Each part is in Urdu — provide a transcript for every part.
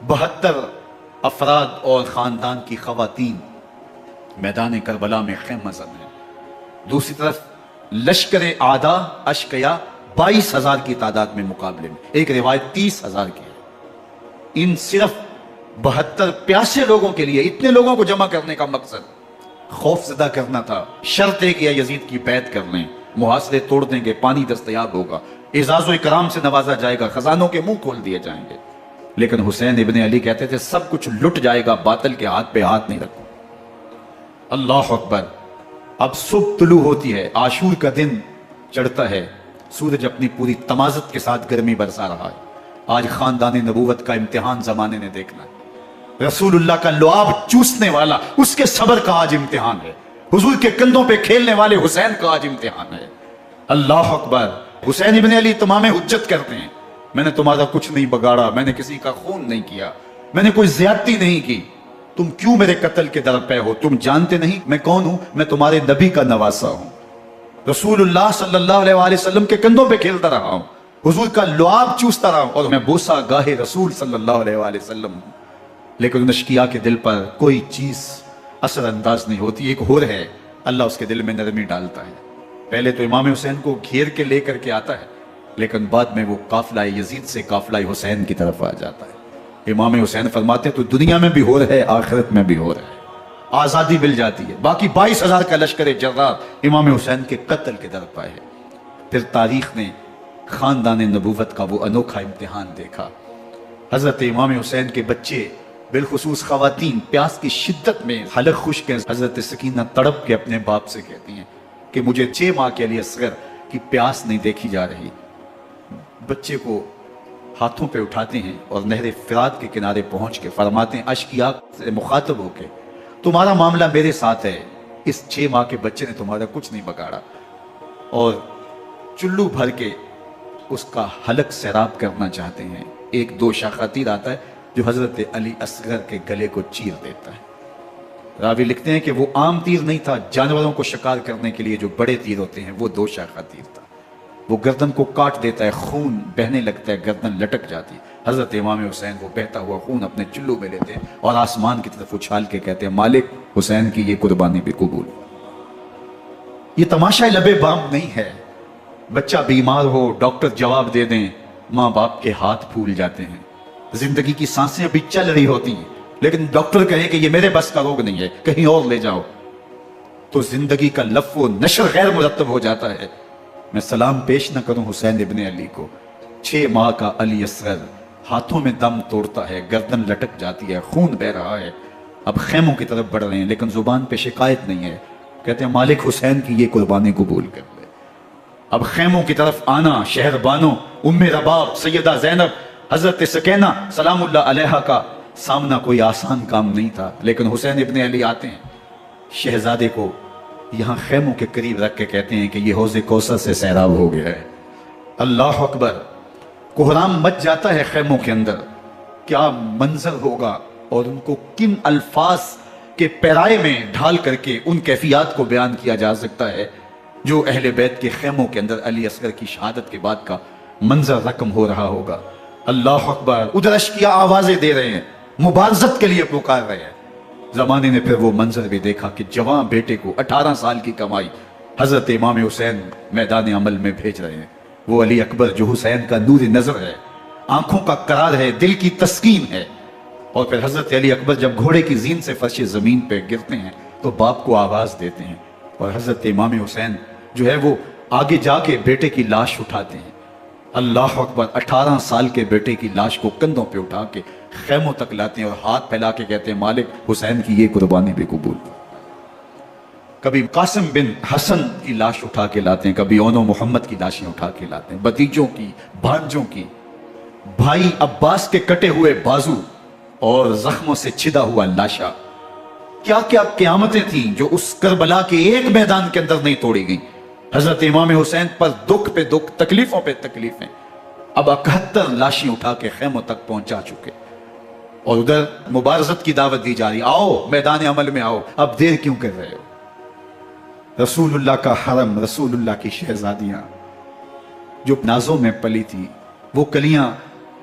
72 افراد اور خاندان کی خواتین میدان کربلا میں خیمہ زن ہیں. دوسری طرف لشکر اعداء اشقیا 22,000 کی تعداد میں مقابلے میں، ایک روایت 30,000 کی ہے. ان صرف 72 پیاسے لوگوں کے لیے اتنے لوگوں کو جمع کرنے کا مقصد خوف زدہ کرنا تھا. شرط ہے کہ یزید کی بیعت کر لیں، محاصرے توڑ دیں گے، پانی دستیاب ہوگا، اعزاز و اکرام سے نوازا جائے گا، خزانوں کے منہ کھول دیے جائیں گے. لیکن حسین ابن علی کہتے تھے سب کچھ لٹ جائے گا، باطل کے ہاتھ پہ ہاتھ نہیں رکھو. اللہ اکبر. اب صبح طلوع ہوتی ہے، عاشور کا دن چڑھتا ہے، سورج اپنی پوری تمازت کے ساتھ گرمی برسا رہا ہے. آج خاندان نبوت کا امتحان زمانے نے دیکھنا ہے. رسول اللہ کا لعاب چوسنے والا اس کے صبر کا آج امتحان ہے. حضور کے کندھوں پہ کھیلنے والے حسین کا آج امتحان ہے. اللہ اکبر. حسین ابن علی تمام حجت کرتے ہیں، میں نے تمہارا کچھ نہیں بگاڑا، میں نے کسی کا خون نہیں کیا، میں نے کوئی زیادتی نہیں کی، تم کیوں میرے قتل کے در پہ ہو؟ تم جانتے نہیں میں کون ہوں؟ میں تمہارے نبی کا نواسا ہوں، رسول اللہ صلی اللہ علیہ وآلہ وسلم کے کندھوں پہ کھیلتا رہا ہوں، حضور کا لعاب چوستا رہا ہوں، اور میں بوسا گاہے رسول صلی اللہ علیہ وآلہ وسلم ہوں. لیکن ان اشقیاء کے دل پر کوئی چیز اثر انداز نہیں ہوتی. ایک ہور ہے، اللہ اس کے دل میں نرمی ڈالتا ہے. پہلے تو امام حسین کو گھیر کے لے کر کے آتا ہے، لیکن بعد میں وہ قافلہ یزید سے قافلہ حسین کی طرف آ جاتا ہے. امام حسین فرماتے ہیں تو دنیا میں بھی ہو رہا ہے، آخرت میں بھی ہو رہا ہے، آزادی مل جاتی ہے. باقی 22,000 کا لشکر جرار امام حسین کے قتل کے در پہ ہے. پھر تاریخ نے خاندان نبوت کا وہ انوکھا امتحان دیکھا. حضرت امام حسین کے بچے بالخصوص خواتین پیاس کی شدت میں حلق خشک ہیں. حضرت سکینہ تڑپ کے اپنے باپ سے کہتی ہیں کہ مجھے 6 ماہ کے لیے اصغر کی پیاس نہیں دیکھی جا رہی. بچے کو ہاتھوں پہ اٹھاتے ہیں اور نہر فرات کے کنارے پہنچ کے فرماتے ہیں اشقیاء سے مخاطب ہو کے تمہارا معاملہ میرے ساتھ ہے، اس 6 ماہ کے بچے نے تمہارا کچھ نہیں بگاڑا. اور چلو بھر کے اس کا حلق سیراب کرنا چاہتے ہیں. ایک 2 شاخہ تیر آتا ہے جو حضرت علی اصغر کے گلے کو چیر دیتا ہے. راوی لکھتے ہیں کہ وہ عام تیر نہیں تھا، جانوروں کو شکار کرنے کے لیے جو بڑے تیر ہوتے ہیں وہ 2 شاخہ تیر تھا. وہ گردن کو کاٹ دیتا ہے، خون بہنے لگتا ہے، گردن لٹک جاتی ہے. حضرت امام حسین وہ بہتا ہوا خون اپنے چلو میں لیتے ہیں اور آسمان کی طرف اچھال کے کہتے ہیں مالک حسین کی یہ قربانی بھی قبول. یہ تماشا لبے بام نہیں ہے. بچہ بیمار ہو، ڈاکٹر جواب دے دیں، ماں باپ کے ہاتھ پھول جاتے ہیں. زندگی کی سانسیں ابھی چل رہی ہوتی ہیں، لیکن ڈاکٹر کہے کہ یہ میرے بس کا روگ نہیں ہے، کہیں اور لے جاؤ، تو زندگی کا لف و نشر غیر مرتب ہو جاتا ہے. میں سلام پیش نہ کروں حسین ابن علی کو. 6 ماہ کا علی اصغر ہاتھوں میں دم توڑتا ہے، گردن لٹک جاتی ہے، خون بہ رہا ہے. اب خیموں کی طرف بڑھ رہے ہیں، لیکن زبان پہ شکایت نہیں ہے. کہتے ہیں مالک حسین کی یہ قربانی قبول کر لے. اب خیموں کی طرف آنا، شہر بانو، ام رباب، سیدہ زینب، حضرت سکینہ سلام اللہ علیہا کا سامنا کوئی آسان کام نہیں تھا. لیکن حسین ابن علی آتے ہیں، شہزادے کو یہاں خیموں کے قریب رکھ کے کہتے ہیں کہ یہ حوض کوثر سے سیراب ہو گیا ہے. اللہ اکبر. کوہرام مچ جاتا ہے خیموں کے اندر. کیا منظر ہوگا اور ان کو کن الفاظ کے پیرائے میں ڈھال کر کے ان کیفیات کو بیان کیا جا سکتا ہے جو اہل بیت کے خیموں کے اندر علی اصغر کی شہادت کے بعد کا منظر رقم ہو رہا ہوگا. اللہ اکبر. ادھر اشقیاء آوازیں دے رہے ہیں، مبارزت کے لیے پکار رہے ہیں. زمانے نے پھر وہ منظر بھی دیکھا کہ جوان بیٹے کو 18 سال کی کمائی حضرت امام حسین میدان عمل میں بھیج رہے ہیں. وہ علی اکبر جو حسین کا نور نظر ہے، آنکھوں کا قرار ہے، دل کی تسکین ہے. اور پھر حضرت علی اکبر جب گھوڑے کی زین سے فرش زمین پہ گرتے ہیں تو باپ کو آواز دیتے ہیں، اور حضرت امام حسین جو ہے وہ آگے جا کے بیٹے کی لاش اٹھاتے ہیں. اللہ اکبر. 18 سال کے بیٹے کی لاش کو کندھوں پہ اٹھا کے خیموں تک لاتے ہیں اور ہاتھ پھیلا کے کہتے ہیں مالک حسین کی یہ قربانی بھی قبول. کبھی قاسم بن حسن کی لاش اٹھا کے لاتے ہیں، کبھی اونو محمد کی لاشیں اٹھا کے لاتے ہیں، بھتیجوں کی، بھانجوں کی، بھائی عباس کے کٹے ہوئے بازو اور زخموں سے چھدا ہوا لاشا. کیا کیا قیامتیں تھیں جو اس کربلا کے ایک میدان کے اندر نہیں توڑی گئیں. حضرت امام حسین پر دکھ پہ دکھ، تکلیفوں پہ تکلیفیں. اب 71 لاشیں اٹھا کے خیموں تک پہنچا چکے اور ادھر مبارزت کی دعوت دی جا رہی، آؤ میدان عمل میں آؤ، اب دیر کیوں کر رہے ہو. رسول اللہ کا حرم، رسول اللہ کی شہزادیاں جو نازوں میں پلی تھی، وہ کلیاں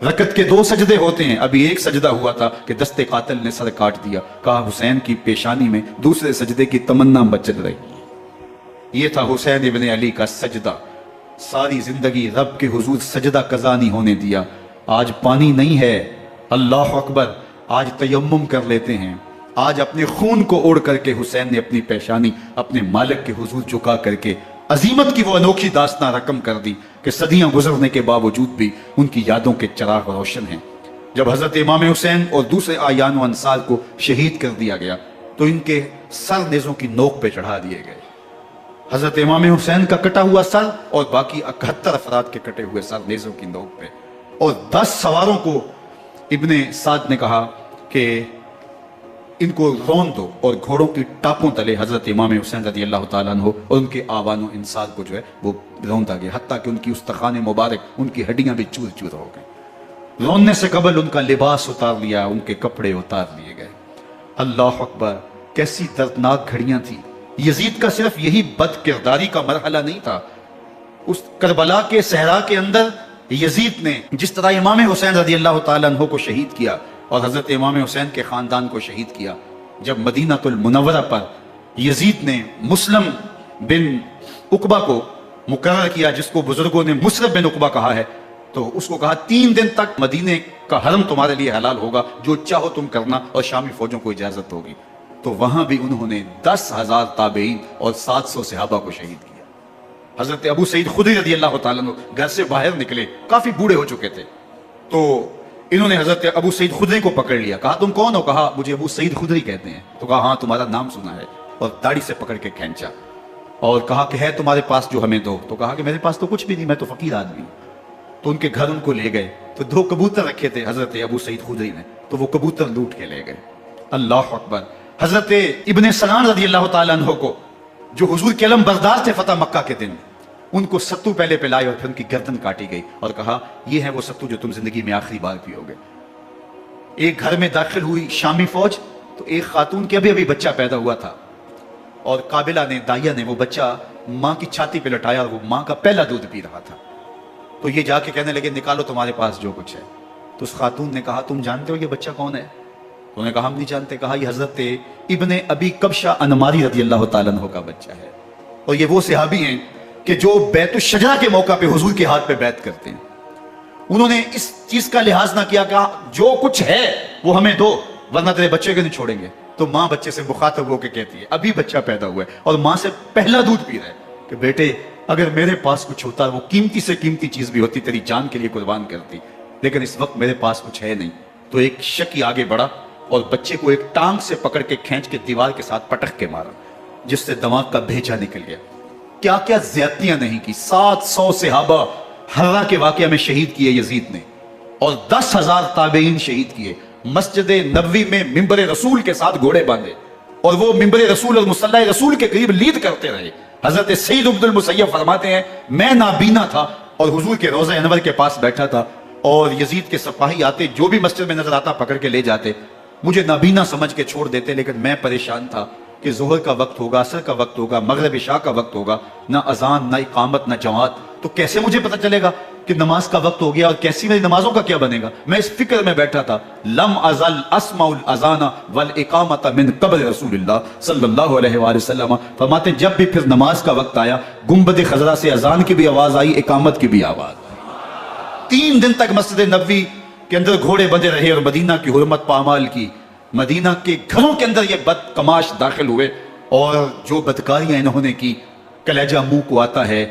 رکعت کے 2 سجدے ہوتے ہیں، ابھی ایک سجدہ ہوا تھا کہ دست قاتل نے سر کاٹ دیا، کہا حسین کی پیشانی میں دوسرے سجدے کی تمنا بچت رہی۔ یہ تھا حسین ابن علی کا سجدہ، ساری زندگی رب کے حضور سجدہ قضا نہیں ہونے دیا۔ آج پانی نہیں ہے، اللہ اکبر، آج تیمم کر لیتے ہیں، آج اپنے خون کو اوڑھ کر کے حسین نے اپنی پیشانی اپنے مالک کے حضور جھکا کر کے عظیمت کی وہ انوکھی داستان رقم کر دی کہ صدیاں گزرنے کے باوجود بھی ان کی یادوں کے چراغ روشن ہیں۔ جب حضرت امام حسین اور دوسرے اعیان و انصار کو شہید کر دیا گیا تو ان کے سر نیزوں کی نوک پہ چڑھا دیے گئے۔ حضرت امام حسین کا کٹا ہوا سر اور باقی 71 افراد کے کٹے ہوئے سر نیزوں کی نوک پہ، اور 10 سواروں کو ابن سعد نے کہا کہ ان کو رون دو، اور گھوڑوں کی ٹاپوں تلے حضرت امام حسین رضی اللہ تعالیٰ عنہ اور ان کے آوان و انصار کو جو ہے وہ روندا گیا، حتیٰ کہ ان کی استخوان مبارک، ان کی ہڈیاں بھی چور چور ہو گئی۔ روننے سے قبل ان کا لباس اتار لیا، ان کے کپڑے اتار لیے گئے۔ اللہ اکبر، کیسی دردناک گھڑیاں تھیں۔ یزید کا صرف یہی بد کرداری کا مرحلہ نہیں تھا، اس کربلا کے صحرا کے اندر یزید نے جس طرح امام حسین رضی اللہ تعالیٰ عنہ کو شہید کیا اور حضرت امام حسین کے خاندان کو شہید کیا، جب مدینہ المنورہ پر یزید نے مسلم بن عقبہ کو مقرر کیا، جس کو بزرگوں نے مصرف بن عقبہ کہا ہے، تو اس کو کہا 3 دن تک مدینے کا حرم تمہارے لیے حلال ہوگا، جو چاہو تم کرنا، اور شامی فوجوں کو اجازت ہوگی۔ تو وہاں بھی انہوں نے 10,000 تابعین اور 700 صحابہ کو شہید کیا۔ حضرت ابو سعید خدری رضی اللہ تعالیٰ عنہ گھر سے باہر نکلے، کافی بوڑھے ہو چکے تھے، تو انہوں نے حضرت ابو سعید خدری کو پکڑ لیا، کہا تم کون ہو؟ کہا مجھے ابو سعید خدری کہتے ہیں۔ تو کہا ہاں تمہارا نام سنا ہے، اور داڑھی سے پکڑ کے کھینچا اور کہا کہ ہے تمہارے پاس جو ہمیں دو؟ تو کہا کہ میرے پاس تو کچھ بھی نہیں، میں تو فقیر آدمی ہوں۔ تو ان کے گھر ان کو لے گئے، تو 2 کبوتر رکھے تھے حضرت ابو سعید خدری نے، تو وہ کبوتر لوٹ کے لے گئے۔ اللہ اکبر۔ حضرت ابن سلام رضی اللہ تعالیٰ عنہ کو، جو حضور کے علم بردار تھے فتح مکہ کے دن، ان کو ستو پہلے پلائے اور پھر ان کی گردن کاٹی گئی، اور کہا یہ ہے وہ ستو جو تم زندگی میں آخری بار پیو گے۔ ایک گھر میں داخل ہوئی شامی فوج، تو ایک خاتون کے ابھی بچہ پیدا ہوا تھا، اور قابلہ نے، دائیا نے وہ بچہ ماں کی چھاتی پہ لٹایا، اور وہ ماں کا پہلا دودھ پی رہا تھا۔ تو یہ جا کے کہنے لگے نکالو تمہارے پاس جو کچھ ہے۔ تو اس خاتون نے کہا تم جانتے ہو یہ بچہ کون ہے؟ انہوں نے کہا ہم نہیں جانتے۔ کہا یہ حضرت ابن ابی کبشہ انماری رضی اللہ تعالیٰ عنہ کا بچہ ہے، اور یہ وہ صحابی ہیں کہ جو بیت الشجرہ کے موقع پہ حضور کے ہاتھ پہ بیعت کرتے ہیں۔ انہوں نے اس چیز کا لحاظ نہ کیا کہ جو کچھ ہے وہ ہمیں دو، ورنہ تیرے بچے کو نہیں چھوڑیں گے۔ تو ماں بچے سے مخاطب ہو کے کہتی ہے، ابھی بچہ پیدا ہوا ہے اور ماں سے پہلا دودھ پی رہا ہے، کہ بیٹے اگر میرے پاس کچھ ہوتا، وہ قیمتی سے قیمتی چیز بھی ہوتی، تیری جان کے لیے قربان کرتی، لیکن اس وقت میرے پاس کچھ ہے نہیں۔ تو ایک شکی آگے بڑھا اور بچے کو ایک ٹانگ سے پکڑ کے کھینچ کے دیوار کے ساتھ پٹک کے مارا، جس سے دماغ کا بھیجا نکل گیا۔ کیا کیا زیادتیاں نہیں کی۔ 700 صحابہ حرہ کے واقعہ میں شہید کیے یزید نے، اور 10,000 تابعین شہید کیے۔ مسجد نبوی میں ممبر رسول کے ساتھ گھوڑے باندھے، اور وہ ممبر رسول اور مصلی رسول کے قریب لید کرتے رہے۔ حضرت سید عبد المسیب فرماتے ہیں میں نابینا تھا اور حضور کے روضہ انور کے پاس بیٹھا تھا، اور یزید کے سپاہی آتے، جو بھی مسجد میں نظر آتا پکڑ کے لے جاتے، مجھے نابینا سمجھ کے چھوڑ دیتے، لیکن میں پریشان تھا کہ ظہر کا وقت ہوگا، عصر کا وقت ہوگا، مغرب عشاء کا وقت ہوگا، نہ اذان، نہ اقامت، نہ جماعت، تو کیسے مجھے پتہ چلے گا کہ نماز کا وقت ہو گیا، اور کیسی میری نمازوں کا کیا بنے گا؟ میں اس فکر میں بیٹھا تھا۔ لم ازل اسمع الاذان والاقامت من قبل رسول اللہ صلی اللہ علیہ وآلہ وسلم۔ فرماتے جب بھی پھر نماز کا وقت آیا، گنبد خضرا سے اذان کی بھی آواز آئی، اقامت کی بھی آواز۔ 3 دن تک مسجد نبوی کے اندر گھوڑے بندھے رہے اور مدینہ کی حرمت پامال کی۔ مدینہ کے گھروں کے اندر یہ بد کماش داخل ہوئے، اور جو بدکاریاں انہوں نے کی، کلیجہ منہ کو آتا ہے۔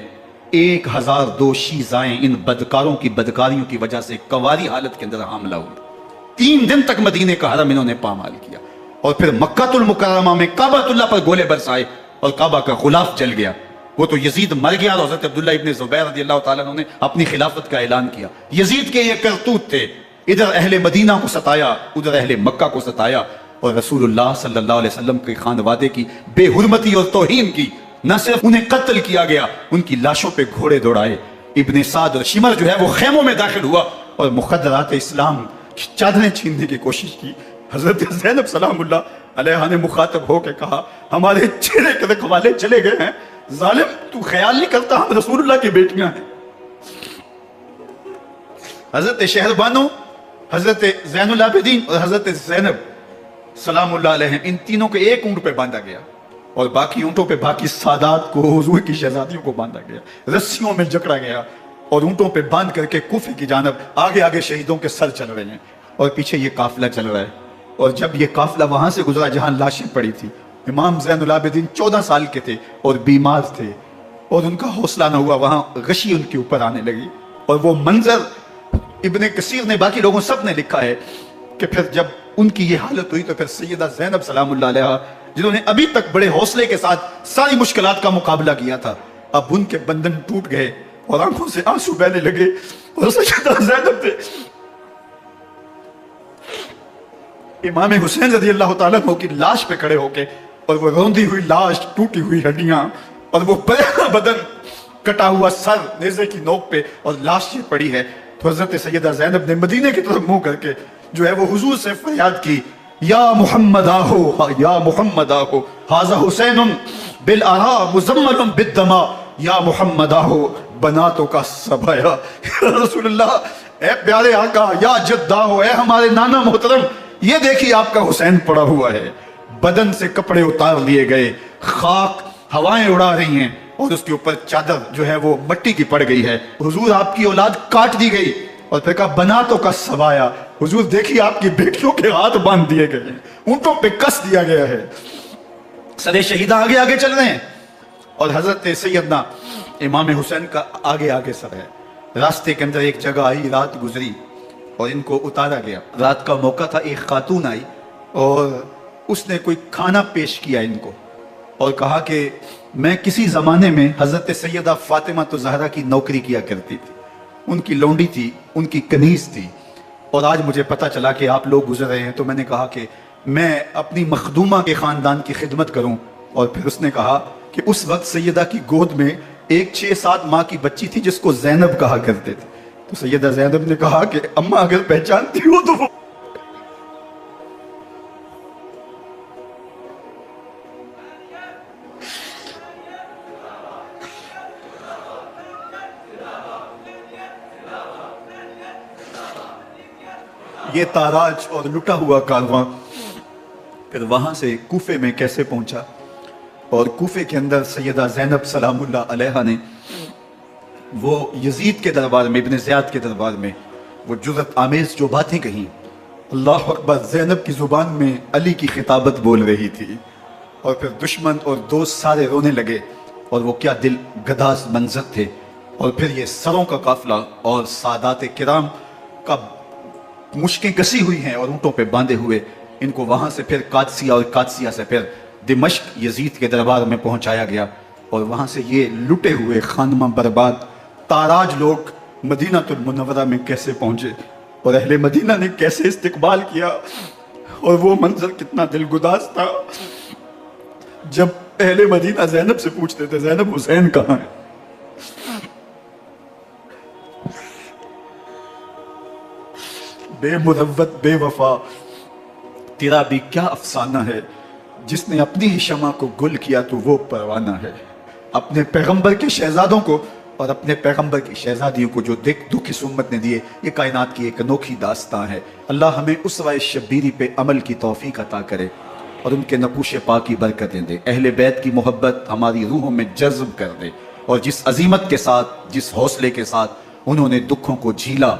1002 شیزائیں ان بدکاروں کی بدکاریوں کی وجہ سے کواری حالت کے اندر حاملہ ہوئی۔ 3 دن تک مدینے کا حرم انہوں نے پامال کیا، اور پھر مکہ المکرمہ میں کعبۃ اللہ پر گولے برسائے اور کعبہ کا غلاف جل گیا۔ وہ تو یزید مر گیا، اور حضرت عبداللہ ابن زبیر رضی اللہ تعالیٰ عنہ نے اپنی خلافت کا اعلان کیا۔ یزید کے یہ کرتوت تھے، ادھر اہل مدینہ کو ستایا، ادھر اہل مکہ کو ستایا، اور رسول اللہ صلی اللہ علیہ وسلم کے خانوادے کی بے حرمتی اور توہین کی۔ نہ صرف انہیں قتل کیا گیا، ان کی لاشوں پہ گھوڑے دوڑائے۔ ابن سعد اور شمر جو ہے وہ خیموں میں داخل ہوا اور مخدرات اسلام کی چادریں چھیننے کی کوشش کی۔ حضرت زینب سلام اللہ علیہ نے مخاطب ہو کے کہا ہمارے چہرے کے رکھوالے چلے گئے ہیں، ظالم تو خیال نہیں کرتا ہم رسول اللہ کی بیٹیاں ہیں۔ حضرت شہربانو، حضرت زین العابدین اور حضرت زینب سلام اللہ علیہم، ان تینوں کو ایک اونٹ پہ باندھا گیا اور باقی اونٹوں پہ باقی سادات کو، حضور کی شہزادیوں کو باندھا گیا، رسیوں میں جکڑا گیا اور اونٹوں پہ باندھ کر کے کوفے کی جانب آگے آگے شہیدوں کے سر چل رہے ہیں اور پیچھے یہ قافلہ چل رہا ہے۔ اور جب یہ قافلہ وہاں سے گزرا جہاں لاشیں پڑی تھی، امام زین العابدین 14 سال کے تھے اور بیمار تھے اور ان کا حوصلہ نہ ہوا، وہاں غشی ان کے اوپر آنے لگی اور وہ منظر ابن کثیر نے، باقی لوگوں سب نے لکھا ہے کہ پھر جب ان کی یہ حالت ہوئی تو پھر سیدہ زینب سلام اللہ علیہا، جنہوں نے ابھی تک بڑے حوصلے کے ساتھ ساری مشکلات کا مقابلہ کیا تھا، اب ان کے بندن ٹوٹ گئے اور آنکھوں سے آنسو بہنے لگے اور سیدہ زینب تھے امام حسین رضی اللہ تعالیٰ عنہ کی لاش پہ کھڑے ہو کے، اور وہ روندی ہوئی لاش، ٹوٹی ہوئی ہڈیاں اور وہ پریشان بدن، کٹا ہوا سر نیزے کی نوک پہ اور لاش یہ پڑی ہے، تو حضرت سیدہ زینب نے مدینے کی طرف منہ کر کے جو ہے وہ حضور سے فریاد کی، یا محمد آہو، یا محمد آہو، ھذا حسین بالآرا مزمل بالدما، یا محمد آہو بناتوں کا سبایا۔ رسول اللہ، اے پیارے آقا، یا جد آہو، اے ہمارے نانا محترم، یہ دیکھیے آپ کا حسین پڑا ہوا ہے، بدن سے کپڑے اتار لیے گئے، خاک ہوائیں اڑا رہی ہیں اور اس کے اوپر چادر جو ہے وہ مٹی کی پڑ گئی ہے، حضور آپ کی اولاد کاٹ دی گئی، اور پھر کہا بناتوں کا سبایا، حضور دیکھیے آپ کی بیٹیوں کے ہاتھ باندھ دیے گئے ہیں، اونٹوں پہ کس دیا گیا ہے، سر شہیدہ آگے آگے چل رہے ہیں اور حضرت سیدنا امام حسین کا آگے آگے سر ہے۔ راستے کے اندر ایک جگہ آئی، رات گزری اور ان کو اتارا گیا، رات کا موقع تھا، ایک خاتون آئی اور اس نے کوئی کھانا پیش کیا ان کو اور کہا کہ میں کسی زمانے میں حضرت سیدہ فاطمہ زہرا کی نوکری کیا کرتی تھی، ان کی لونڈی تھی، ان کی کنیز تھی، اور آج مجھے پتا چلا کہ آپ لوگ گزر رہے ہیں، تو میں نے کہا کہ میں اپنی مخدومہ کے خاندان کی خدمت کروں۔ اور پھر اس نے کہا کہ اس وقت سیدہ کی گود میں ایک 6-7 ماہ کی بچی تھی جس کو زینب کہا کرتے تھے، تو سیدہ زینب نے کہا کہ اماں اگر پہچانتی ہو تو وہ یہ تاراج اور لٹا ہوا کارواں پھر وہاں سے کوفے میں کیسے پہنچا، اور کوفے کے اندر سیدہ زینب سلام اللہ علیہا نے وہ یزید کے دربار میں، ابن زیاد کے دربار میں وہ جرأت آمیز جو باتیں کہیں، اللہ اکبر، زینب کی زبان میں علی کی خطابت بول رہی تھی، اور پھر دشمن اور دوست سارے رونے لگے، اور وہ کیا دل گداز منظر تھے، اور پھر یہ سروں کا قافلہ اور سادات کرام کا مشکیں کسی ہوئی ہیں اور اونٹوں پہ باندھے ہوئے، ان کو وہاں سے پھر قادسیہ اور قادسیہ سے پھر دمشق یزید کے دربار میں پہنچایا گیا، اور وہاں سے یہ لٹے ہوئے خانمہ برباد تاراج لوگ مدینہ المنورہ میں کیسے پہنچے، اور اہل مدینہ نے کیسے استقبال کیا، اور وہ منظر کتنا دل گداز تھا جب اہل مدینہ زینب سے پوچھتے تھے زینب حسین کہاں ہے؟ بے مروت بے وفا تیرا بھی کیا افسانہ ہے، جس نے اپنی ہی شمع کو گل کیا تو وہ پروانہ ہے۔ اپنے پیغمبر کے شہزادوں کو اور اپنے پیغمبر کی شہزادیوں کو جو دکھ اس امت نے دیے، یہ کائنات کی ایک انوکھی داستان ہے۔ اللہ ہمیں اسوہ شبیری پہ عمل کی توفیق عطا کرے اور ان کے نقوش پاک کی برکتیں دے، اہل بیت کی محبت ہماری روحوں میں جذب کر دے، اور جس عظیمت کے ساتھ، جس حوصلے کے ساتھ انہوں نے دکھوں کو جھیلا،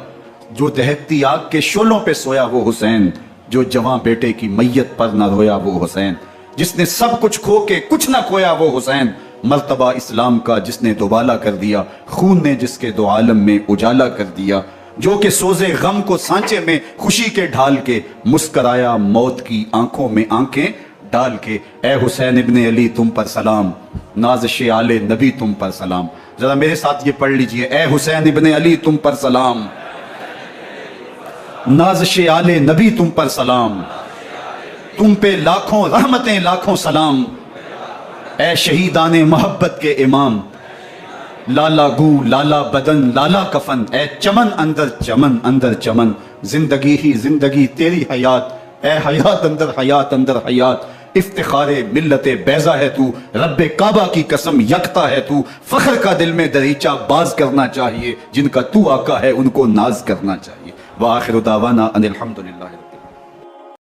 جو دہکتی آگ کے شعلوں پہ سویا وہ حسین، جو جوان بیٹے کی میت پر نہ رویا وہ حسین، جس نے سب کچھ کھو کے کچھ نہ کھویا وہ حسین، مرتبہ اسلام کا جس نے دوبالا کر دیا، خون نے جس کے دو عالم میں اجالا کر دیا، جو کہ سوزے غم کو سانچے میں خوشی کے ڈھال کے، مسکرایا موت کی آنکھوں میں آنکھیں ڈال کے۔ اے حسین ابن علی تم پر سلام، نازش آل نبی تم پر سلام۔ ذرا میرے ساتھ یہ پڑھ لیجئے، اے حسین ابن علی تم پر سلام، نازش آل نبی تم پر سلام، تم پہ لاکھوں رحمتیں لاکھوں سلام، اے شہیدان محبت کے امام، لالا گو لالا بدن لالا کفن، اے چمن اندر چمن، زندگی ہی زندگی تیری حیات، اے حیات اندر حیات، افتخار ملت بیضا ہے تو، رب کعبہ کی قسم یکتا ہے تو، فخر کا دل میں دریچہ باز کرنا چاہیے، جن کا تو آقا ہے ان کو ناز کرنا چاہیے۔ وآخر دعوانا ان الحمدللہ۔